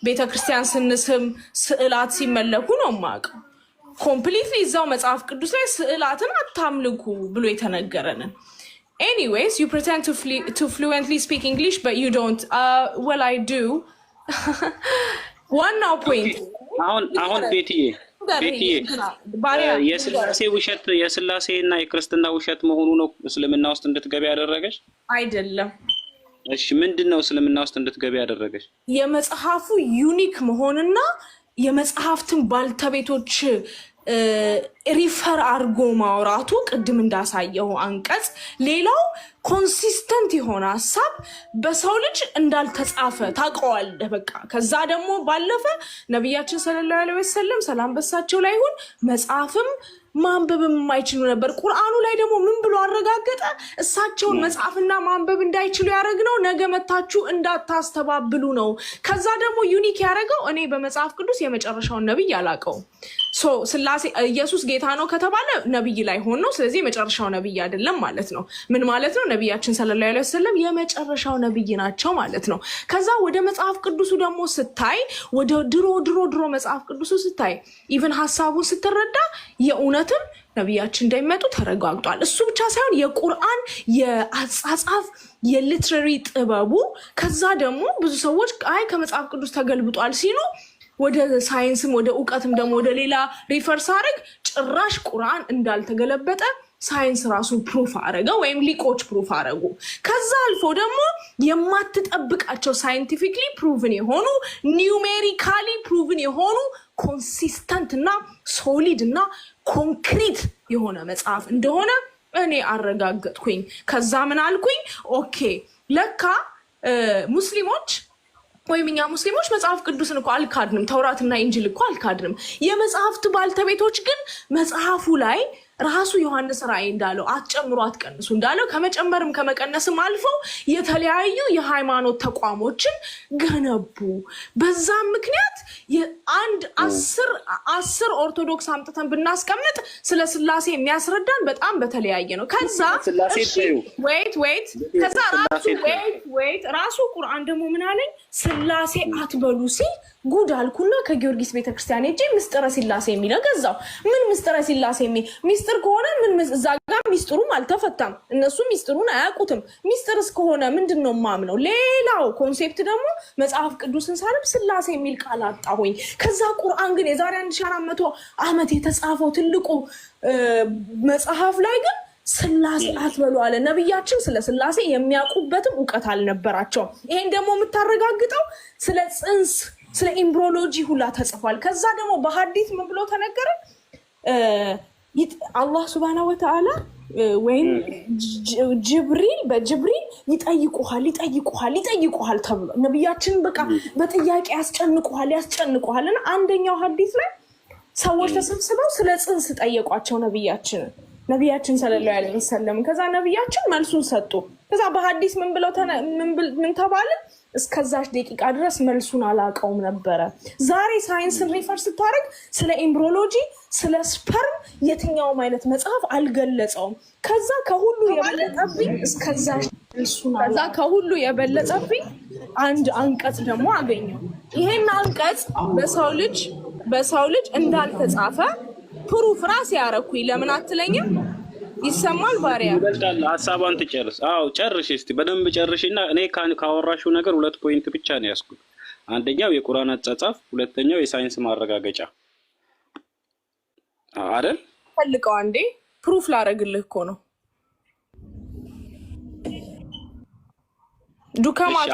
ቤተክርስቲያን ስንስም ስዕላት ሲመለኩ ነው የማውቀው። ኮምፕሊትሊ እዛው መጽሐፍ ቅዱስ ላይ ስዕላትን አታምልኩ ብሎ የተነገረንን። Anyways, you pretend to fluently speak English, but you don't. Well, I do. One now point. አሁን ቤትዬ የስላሴ እና የክርስትና ውሸት መሆኑ ነው እስልምና ውስጥ እንድትገቢ ያደረገሽ? አይደለም። እሺ ምንድነው እስልምና ውስጥ እንድትገቢ ያደረገሽ? የመጽሐፉ ዩኒክ መሆንና የመጽሐፍትን ባልተቤቶች ሪፈር አድርጎ ማውራቱ ቅድም እንዳሳየው አንቀጽ። ሌላው ኮንሲስተንት የሆነ ሀሳብ በሰው ልጅ እንዳልተጻፈ ታውቀዋለህ። በቃ ከዛ ደግሞ ባለፈ ነቢያችን ሰለላሁ ዐለይሂ ወሰለም ሰላም በሳቸው ላይ ይሁን መጽሐፍም ማንበብም የማይችሉ ነበር። ቁርአኑ ላይ ደግሞ ምን ብሎ አረጋገጠ? እሳቸውን መጽሐፍና ማንበብ እንዳይችሉ ያደረግነው ነገ መታችሁ እንዳታስተባብሉ ነው። ከዛ ደግሞ ዩኒክ ያደረገው እኔ በመጽሐፍ ቅዱስ የመጨረሻውን ነብይ አላውቀውም። ስላሴ ኢየሱስ ጌታ ነው ከተባለ ነብይ ላይ ሆኖ ነው። ስለዚህ የመጨረሻው ነብይ አይደለም ማለት ነው። ምን ማለት ነው? ነቢያችን ሰለላሁ ዐለይሂ ወሰለም የመጨረሻው ነብይ ናቸው ማለት ነው። ከዛ ወደ መጽሐፍ ቅዱሱ ደግሞ ስታይ ወደ ድሮ መጽሐፍ ቅዱሱ ስታይ ኢቭን ሐሳቡን ስትረዳ የእውነትም ነቢያችን እንደሚመጡ ተረጋግጧል። እሱ ብቻ ሳይሆን የቁርአን የአጻጻፍ የሊትራሪ ጥበቡ ከዛ ደግሞ ብዙ ሰዎች አይ ከመጽሐፍ ቅዱስ ተገልብጧል ሲሉ ወደ ሳይንስም ወደ እውቀትም ደግሞ ወደ ሌላ ሪፈርስ አድርግ ጭራሽ ቁርአን እንዳልተገለበጠ ሳይንስ ራሱ ፕሩፍ አረገ ወይም ሊቆች ፕሩፍ አረጉ። ከዛ አልፎ ደግሞ የማትጠብቃቸው ሳይንቲፊክሊ ፕሩቭን የሆኑ ኒውሜሪካሊ ፕሩቭን የሆኑ ኮንሲስተንት እና ሶሊድ እና ኮንክሪት የሆነ መጽሐፍ እንደሆነ እኔ አረጋገጥኩኝ። ከዛ ምን አልኩኝ? ኦኬ ለካ ሙስሊሞች ወይም እኛ ሙስሊሞች መጽሐፍ ቅዱስን እኮ አልካድንም፣ ተውራትና ኢንጂል እኮ አልካድንም። የመጽሐፍቱ ባልተቤቶች ግን መጽሐፉ ላይ ራሱ ዮሐንስ ራእይ እንዳለው አትጨምሩ አትቀንሱ እንዳለው ከመጨመርም ከመቀነስም አልፈው የተለያዩ የሃይማኖት ተቋሞችን ገነቡ። በዛም ምክንያት አንድ 10 ኦርቶዶክስ አምጥተን ብናስቀምጥ ስለ ስላሴ የሚያስረዳን በጣም በተለያየ ነው። ከዛ ከዛ ራሱ ቁርአን ደግሞ ምን አለኝ? ስላሴ አትበሉ ሲል ጉድ አልኩና ከጊዮርጊስ ቤተክርስቲያን ሄጄ ምስጥረ ስላሴ የሚለው ገዛው። ምን ምስጥረ ስላሴ ሚስጥር ከሆነ ምን እዛ ጋር ሚስጥሩም አልተፈታም፣ እነሱ ሚስጥሩን አያውቁትም። ሚስጥር እስከሆነ ምንድነው ማምነው? ሌላው ኮንሴፕት ደግሞ መጽሐፍ ቅዱስን ሳነብ ስላሴ የሚል ቃል አጣሁኝ። ከዛ ቁርአን ግን የዛሬ 1400 ዓመት የተጻፈው ትልቁ መጽሐፍ ላይ ግን ስላሴ አትበሉ አለ። ነብያችን ስለ ስላሴ የሚያውቁበትም እውቀት አልነበራቸውም። ይሄን ደግሞ የምታረጋግጠው ስለ ጽንስ ስለ ኤምብሪዮሎጂ ሁላ ተጽፏል። ከዛ ደግሞ በሐዲስ ምን ብሎ ተነገረ? አላህ ሱብሃነሁ ወተዓላ ወይም በጅብሪል ይጠይቁሃል ተብሎ ነብያችን በቃ በጥያቄ ያስጨንቁሃል። እና አንደኛው ሐዲስ ላይ ሰዎች ተሰብስበው ስለ ጽንስ ጠየቋቸው ነብያችን ሰለላሁ ዐለይሂ ወሰለም። ከዛ ነብያችን መልሱን ሰጡ። ከዛ በሐዲስ ምን ተባለ? እስከዛች ደቂቃ ድረስ መልሱን አላውቀውም ነበረ። ዛሬ ሳይንስን ሪፈር ስታደርግ ስለ ኤምብሪዮሎጂ ስለ ስፐርም የትኛውም አይነት መጽሐፍ አልገለጸውም። ከዛ ከሁሉ የበለጠብኝ አንድ አንቀጽ ደግሞ አገኘው። ይሄን አንቀጽ በሰው ልጅ እንዳልተጻፈ ፕሩፍ ራስ ያረኩኝ። ለምን አትለኝም? ይሰማል ባሪያ ይበልጣል። ሐሳቧን ትጨርስ። አዎ ጨርሽ እስቲ በደንብ ጨርሽና እኔ ካወራሽው ነገር 2 ፖይንት ብቻ ነው ያስኩት። አንደኛው የቁርአን አጻጻፍ፣ ሁለተኛው የሳይንስ ማረጋገጫ አይደል? ፈልቀው አንዴ ፕሩፍ ላረግልህ እኮ ነው። ዱከማት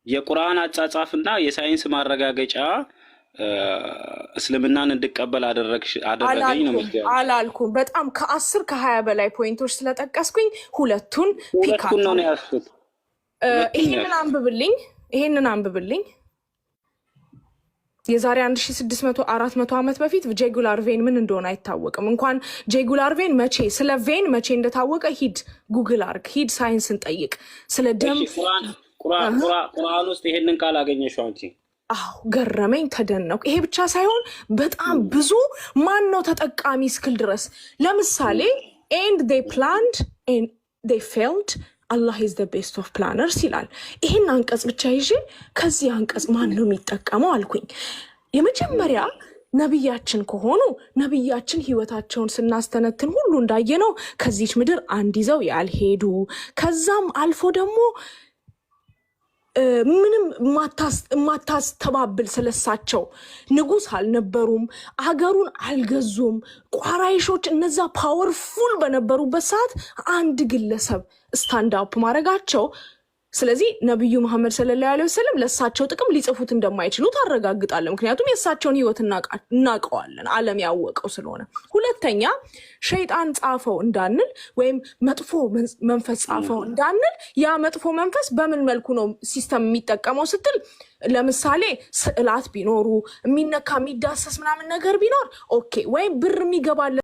የቁርአን አጻጻፍና የሳይንስ ማረጋገጫ እስልምናን እንድቀበል አደረገኝ ነው ማለት አላልኩም። በጣም ከ10 ከ20 በላይ ፖይንቶች ስለጠቀስኩኝ ሁለቱን ነው ያስኩት። ይሄንን አንብብልኝ። የዛሬ 1600-400 ዓመት በፊት ጄጉላር ቬን ምን እንደሆነ አይታወቅም። እንኳን ጄጉላር ቬን ስለ ቬን መቼ እንደታወቀ ሂድ ጉግል አርግ፣ ሂድ ሳይንስን ጠይቅ። ስለ ደም ቁርአን ውስጥ ይሄንን ቃል አገኘሽው አንቺ? አዎ ገረመኝ፣ ተደነኩ። ይሄ ብቻ ሳይሆን በጣም ብዙ ማን ነው ተጠቃሚ እስክል ድረስ ለምሳሌ and they planned and they failed አላህ ኢዝ ዘ ቤስት ኦፍ ፕላነርስ ይላል። ይሄን አንቀጽ ብቻ ይዤ ከዚህ አንቀጽ ማን ነው የሚጠቀመው አልኩኝ። የመጀመሪያ ነቢያችን ከሆኑ ነቢያችን ህይወታቸውን ስናስተነትን ሁሉ እንዳየነው ከዚች ምድር አንድ ይዘው ያልሄዱ ከዛም አልፎ ደግሞ ምንም ማታስተባብል ስለሳቸው ንጉስ አልነበሩም፣ አገሩን አልገዙም። ቋራይሾች እነዛ ፓወርፉል በነበሩበት ሰዓት አንድ ግለሰብ ስታንድ አፕ ማድረጋቸው፣ ስለዚህ ነብዩ መሐመድ ሰለላሁ ዐለይሂ ወሰለም ለሳቸው ጥቅም ሊጽፉት እንደማይችሉ ታረጋግጣለን። ምክንያቱም የሳቸውን ህይወት እናቀዋለን፣ ዓለም ያወቀው ስለሆነ። ሁለተኛ ሸይጣን ጻፈው እንዳንል ወይም መጥፎ መንፈስ ጻፈው እንዳንል፣ ያ መጥፎ መንፈስ በምን መልኩ ነው ሲስተም የሚጠቀመው ስትል፣ ለምሳሌ ስዕላት ቢኖሩ የሚነካ የሚዳሰስ ምናምን ነገር ቢኖር ኦኬ፣ ወይም ብር የሚገባለ